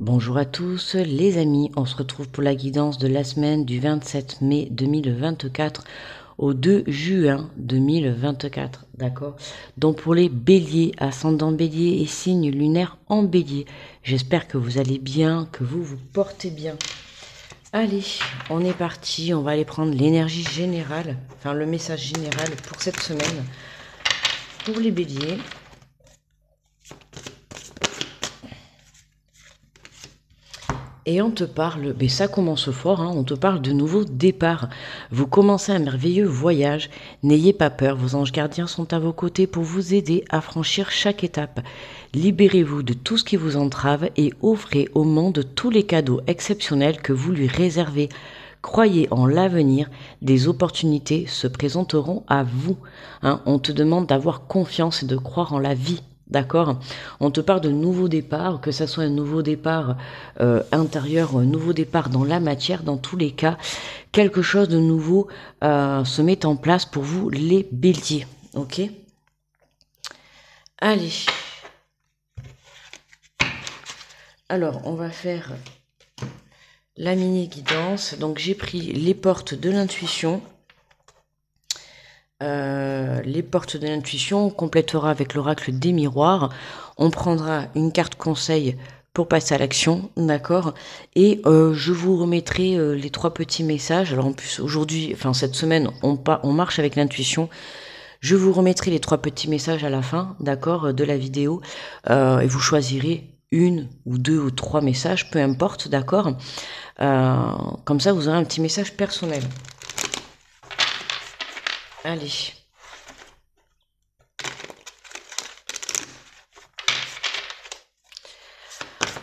Bonjour à tous les amis, on se retrouve pour la guidance de la semaine du 27 mai 2024 au 2 juin 2024, d'accord? Donc pour les béliers, ascendant bélier et signe lunaire en bélier, j'espère que vous allez bien, que vous vous portez bien. Allez, on est parti, on va aller prendre l'énergie générale, enfin le message général pour cette semaine. Pour les béliers, et on te parle, mais ça commence fort, hein, on te parle de nouveaux départs. Vous commencez un merveilleux voyage. N'ayez pas peur, vos anges gardiens sont à vos côtés pour vous aider à franchir chaque étape. Libérez-vous de tout ce qui vous entrave et offrez au monde tous les cadeaux exceptionnels que vous lui réservez. Croyez en l'avenir, des opportunités se présenteront à vous. Hein, on te demande d'avoir confiance et de croire en la vie. D'accord? On te parle de nouveau départ, que ça soit un nouveau départ intérieur ou un nouveau départ dans la matière, dans tous les cas, quelque chose de nouveau se met en place pour vous les béliers. Ok? Allez. Alors, on va faire la mini-guidance. Donc, j'ai pris les portes de l'intuition. Les portes de l'intuition, on complétera avec l'oracle des miroirs. On prendra une carte conseil pour passer à l'action, d'accord? Et je vous remettrai les 3 petits messages. Alors en plus, aujourd'hui, enfin cette semaine, on marche avec l'intuition. Je vous remettrai les 3 petits messages à la fin, d'accord, de la vidéo. Et vous choisirez une ou 2 ou 3 messages, peu importe, d'accord? Comme ça, vous aurez un petit message personnel. Allez.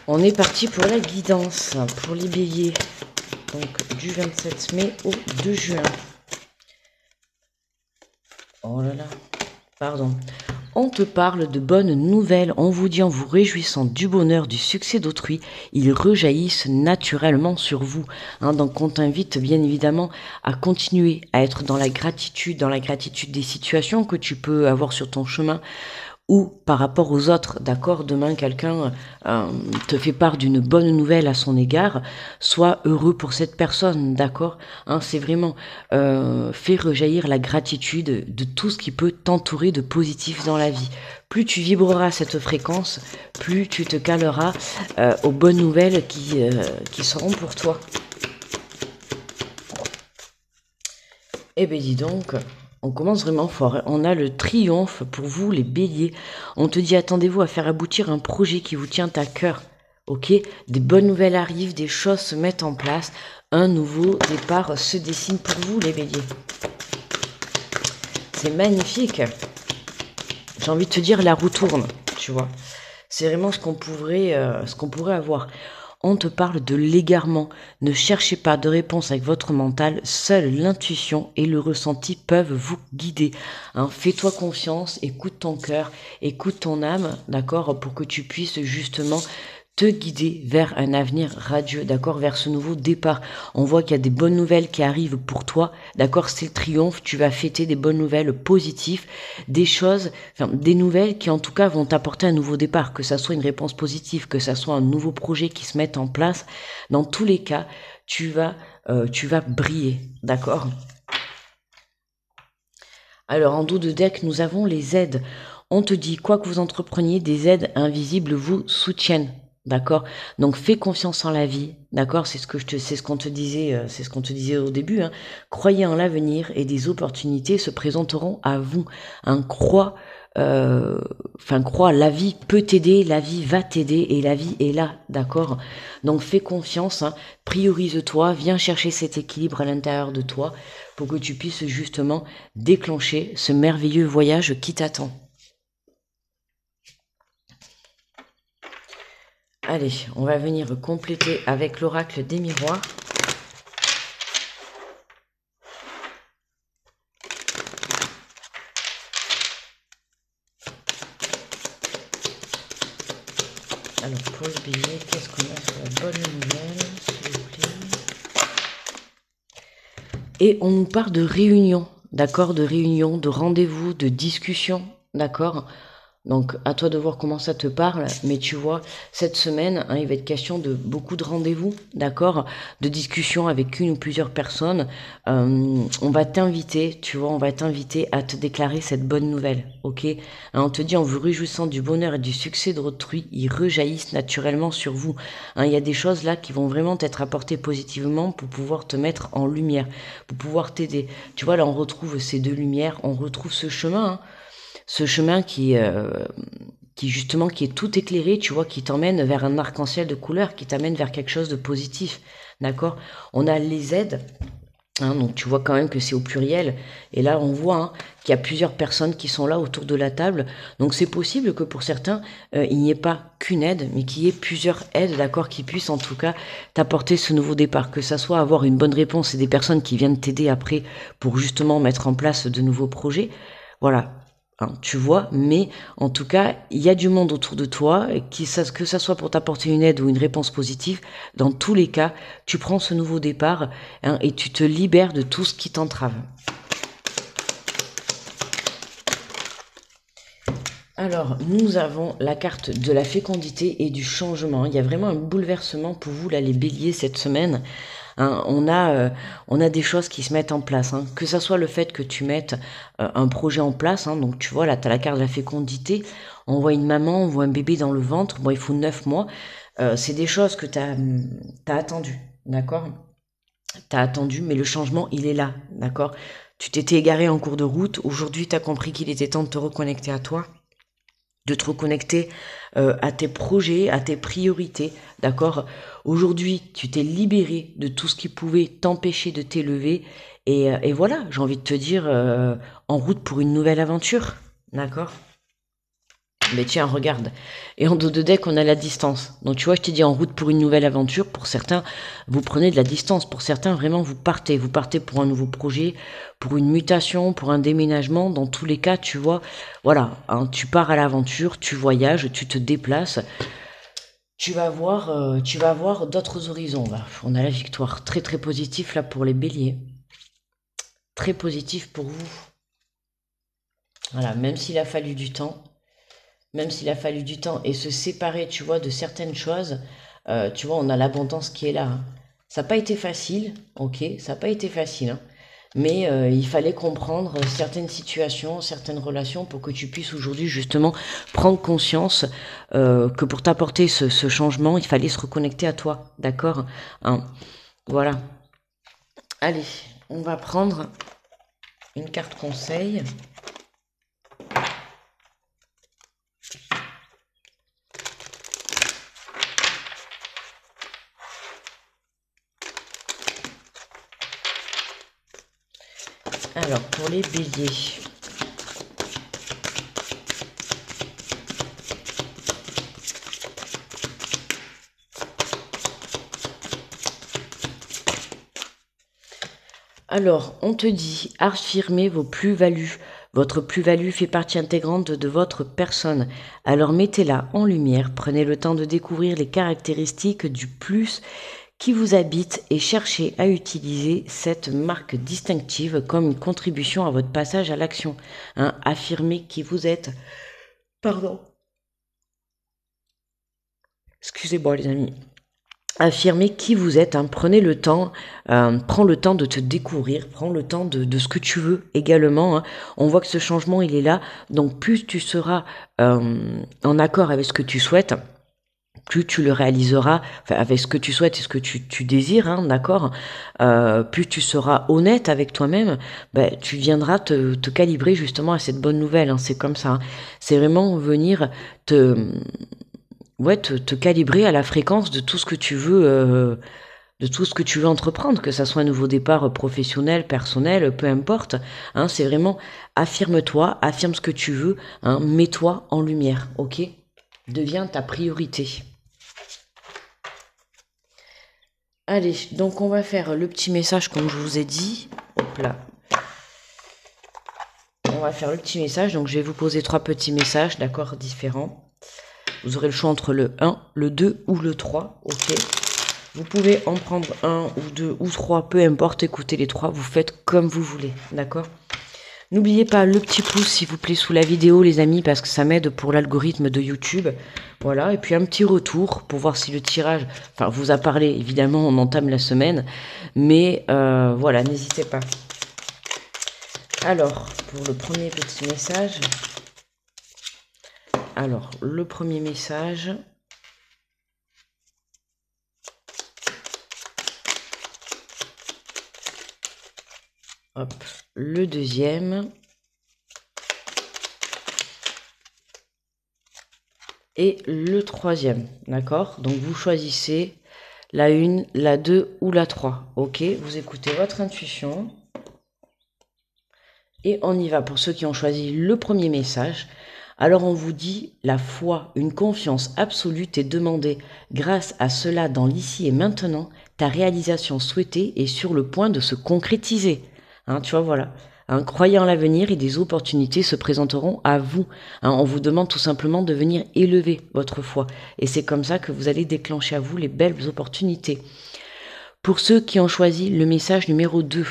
On est parti pour la guidance, pour les béliers. Donc du 27 mai au 2 juin. Oh là là, pardon. On te parle de bonnes nouvelles, on vous dit en vous réjouissant du bonheur, du succès d'autrui, ils rejaillissent naturellement sur vous. Hein, donc on t'invite bien évidemment à continuer à être dans la gratitude des situations que tu peux avoir sur ton chemin ou par rapport aux autres, d'accord? Demain, quelqu'un te fait part d'une bonne nouvelle à son égard, sois heureux pour cette personne, d'accord? Hein, c'est vraiment faire rejaillir la gratitude de tout ce qui peut t'entourer de positif dans la vie. Plus tu vibreras cette fréquence, plus tu te caleras aux bonnes nouvelles qui seront pour toi. Eh bien dis donc, on commence vraiment fort. On a le triomphe pour vous les béliers. On te dit attendez-vous à faire aboutir un projet qui vous tient à cœur. Ok? Des bonnes nouvelles arrivent, des choses se mettent en place. Un nouveau départ se dessine pour vous les béliers. C'est magnifique. J'ai envie de te dire la roue tourne, tu vois. C'est vraiment ce qu'on pourrait avoir. On te parle de l'égarement. Ne cherchez pas de réponse avec votre mental. Seule l'intuition et le ressenti peuvent vous guider. Hein, fais-toi confiance, écoute ton cœur, écoute ton âme, d'accord, pour que tu puisses justement te guider vers un avenir radieux, d'accord, vers ce nouveau départ. On voit qu'il y a des bonnes nouvelles qui arrivent pour toi, d'accord, c'est le triomphe, tu vas fêter des bonnes nouvelles positives, des choses, enfin, des nouvelles qui en tout cas vont t'apporter un nouveau départ, que ça soit une réponse positive, que ça soit un nouveau projet qui se mette en place. Dans tous les cas, tu vas briller, d'accord. Alors en dos de deck, nous avons les aides. On te dit, quoi que vous entrepreniez, des aides invisibles vous soutiennent. D'accord? Donc fais confiance en la vie. D'accord? C'est ce qu'on te disait, c'est ce qu'on te disait au début, hein. Croyez en l'avenir et des opportunités se présenteront à vous. Hein, crois, la vie peut t'aider, la vie va t'aider et la vie est là. D'accord? Donc fais confiance, hein, priorise-toi, viens chercher cet équilibre à l'intérieur de toi pour que tu puisses justement déclencher ce merveilleux voyage qui t'attend. Allez, on va venir compléter avec l'oracle des miroirs. Alors, pour le billet, qu'est-ce qu'on a sur la bonne nouvelle, s'il vous plaît? Et on nous parle de réunion, d'accord, de réunion, de rendez-vous, de discussion, d'accord. Donc, à toi de voir comment ça te parle. Mais tu vois, cette semaine, hein, il va être question de beaucoup de rendez-vous, d'accord? De discussions avec une ou plusieurs personnes. On va t'inviter, tu vois, on va t'inviter à te déclarer cette bonne nouvelle, ok? Hein, on te dit, en vous réjouissant du bonheur et du succès de autrui, ils rejaillissent naturellement sur vous. Hein, il y a des choses là qui vont vraiment t'être apportées positivement pour pouvoir te mettre en lumière, pour pouvoir t'aider. Tu vois, là, on retrouve ces deux lumières, on retrouve ce chemin, hein, ce chemin qui justement qui est tout éclairé, tu vois, qui t'emmène vers un arc-en-ciel de couleurs, qui t'amène vers quelque chose de positif, d'accord? On a les aides, hein, donc tu vois quand même que c'est au pluriel, et là on voit, hein, qu'il y a plusieurs personnes qui sont là autour de la table, donc c'est possible que pour certains, il n'y ait pas qu'une aide, mais qu'il y ait plusieurs aides, d'accord, qui puissent en tout cas t'apporter ce nouveau départ, que ça soit avoir une bonne réponse et des personnes qui viennent t'aider après pour justement mettre en place de nouveaux projets, voilà. Hein, tu vois, mais en tout cas, il y a du monde autour de toi, que ça soit pour t'apporter une aide ou une réponse positive. Dans tous les cas, tu prends ce nouveau départ, hein, et tu te libères de tout ce qui t'entrave. Alors, nous avons la carte de la fécondité et du changement. Il y a vraiment un bouleversement pour vous, là, les béliers, cette semaine. Hein, on a des choses qui se mettent en place. Hein. Que ça soit le fait que tu mettes un projet en place. Hein, donc, tu vois, là, tu as la carte de la fécondité. On voit une maman, on voit un bébé dans le ventre. Bon, il faut 9 mois. C'est des choses que tu as attendues. D'accord? Tu as attendu, mais le changement, il est là. D'accord? Tu t'étais égaré en cours de route. Aujourd'hui, tu as compris qu'il était temps de te reconnecter à toi, de te reconnecter à tes projets, à tes priorités, d'accord? Aujourd'hui, tu t'es libéré de tout ce qui pouvait t'empêcher de t'élever, et voilà, j'ai envie de te dire, en route pour une nouvelle aventure, d'accord? Mais tiens, regarde. Et en dos de deck, on a la distance. Donc tu vois, je t'ai dit en route pour une nouvelle aventure. Pour certains, vous prenez de la distance. Pour certains, vraiment, vous partez. Vous partez pour un nouveau projet, pour une mutation, pour un déménagement. Dans tous les cas, tu vois, voilà, hein, tu pars à l'aventure, tu voyages, tu te déplaces. Tu vas voir d'autres horizons. Là. On a la victoire. Très très positif là pour les béliers. Très positif pour vous. Voilà, même s'il a fallu du temps. Même s'il a fallu du temps et se séparer, tu vois, de certaines choses, tu vois, on a l'abondance qui est là. Hein. Ça n'a pas été facile, ok, ça n'a pas été facile, hein. Mais il fallait comprendre certaines situations, certaines relations pour que tu puisses aujourd'hui justement prendre conscience que pour t'apporter ce changement, il fallait se reconnecter à toi, d'accord, hein. Voilà. Allez, on va prendre une carte conseil. Alors, pour les béliers. Alors, on te dit, affirmez vos plus-values. Votre plus-value fait partie intégrante de votre personne. Alors mettez-la en lumière, prenez le temps de découvrir les caractéristiques du plus qui vous habite et cherchez à utiliser cette marque distinctive comme une contribution à votre passage à l'action. Hein, affirmez qui vous êtes. Pardon. Excusez-moi les amis. Affirmez qui vous êtes, hein. Prenez le temps, prends le temps de te découvrir, prends le temps de ce que tu veux également, hein. On voit que ce changement il est là, donc plus tu seras en accord avec ce que tu souhaites, plus tu le réaliseras, enfin, avec ce que tu souhaites et ce que tu désires, hein, d'accord, plus tu seras honnête avec toi-même, ben, tu viendras te calibrer justement à cette bonne nouvelle, hein, c'est comme ça, hein. C'est vraiment venir te calibrer à la fréquence de tout ce que tu veux, de tout ce que tu veux entreprendre, que ça soit un nouveau départ professionnel, personnel, peu importe, hein, c'est vraiment affirme-toi, affirme ce que tu veux, hein, mets-toi en lumière, ok? Deviens ta priorité. Allez, donc on va faire le petit message comme je vous ai dit. Hop là. On va faire le petit message, donc je vais vous poser 3 petits messages, d'accord, différents. Vous aurez le choix entre le 1, le 2 ou le 3, ok. Vous pouvez en prendre 1 ou 2 ou 3, peu importe, écoutez les 3, vous faites comme vous voulez, d'accord. N'oubliez pas le petit pouce, s'il vous plaît, sous la vidéo, les amis, parce que ça m'aide pour l'algorithme de YouTube. Voilà, et puis un petit retour pour voir si le tirage, enfin, vous a parlé, évidemment, on entame la semaine, mais voilà, n'hésitez pas. Alors, pour le premier petit message, alors, le premier message, hop, le deuxième, et le troisième, d'accord? Donc vous choisissez la 1, la 2 ou la 3, ok? Vous écoutez votre intuition. Et on y va pour ceux qui ont choisi le premier message. Alors on vous dit, la foi, une confiance absolue t'est demandée. Grâce à cela, dans l'ici et maintenant, ta réalisation souhaitée est sur le point de se concrétiser. Hein, tu vois, voilà. Hein, croyez en l'avenir et des opportunités se présenteront à vous. Hein, on vous demande tout simplement de venir élever votre foi. Et c'est comme ça que vous allez déclencher à vous les belles opportunités. Pour ceux qui ont choisi le message numéro 2,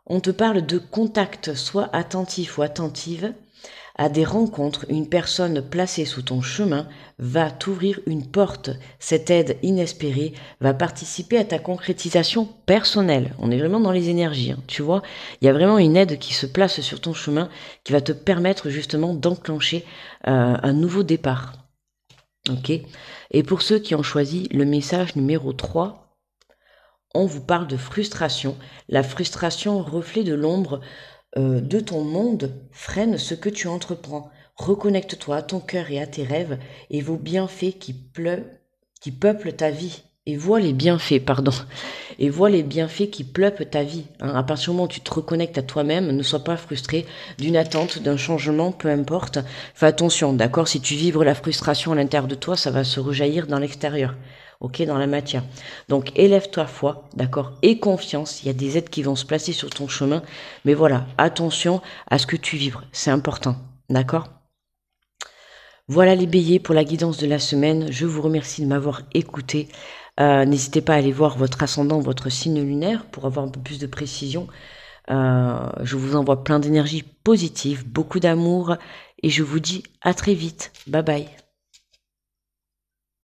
on te parle de contact, sois attentif ou attentive à des rencontres. Une personne placée sous ton chemin va t'ouvrir une porte. Cette aide inespérée va participer à ta concrétisation personnelle. On est vraiment dans les énergies, hein, tu vois. Il y a vraiment une aide qui se place sur ton chemin qui va te permettre justement d'enclencher un nouveau départ. Ok. Et pour ceux qui ont choisi le message numéro 3, on vous parle de frustration. La frustration, reflet de l'ombre de ton monde, freine ce que tu entreprends. Reconnecte-toi à ton cœur et à tes rêves et vos bienfaits qui peuplent ta vie. Et vois les bienfaits, pardon. Et vois les bienfaits qui peuplent ta vie. Hein. À partir du moment où tu te reconnectes à toi-même, ne sois pas frustré d'une attente, d'un changement, peu importe. Fais attention, d'accord? Si tu vibres la frustration à l'intérieur de toi, ça va se rejaillir dans l'extérieur. Ok, dans la matière. Donc, élève ta foi, d'accord, et confiance. Il y a des aides qui vont se placer sur ton chemin. Mais voilà, attention à ce que tu vibres. C'est important, d'accord? Voilà les béliers pour la guidance de la semaine. Je vous remercie de m'avoir écouté. N'hésitez pas à aller voir votre ascendant, votre signe lunaire pour avoir un peu plus de précision. Je vous envoie plein d'énergie positive, beaucoup d'amour et je vous dis à très vite. Bye bye.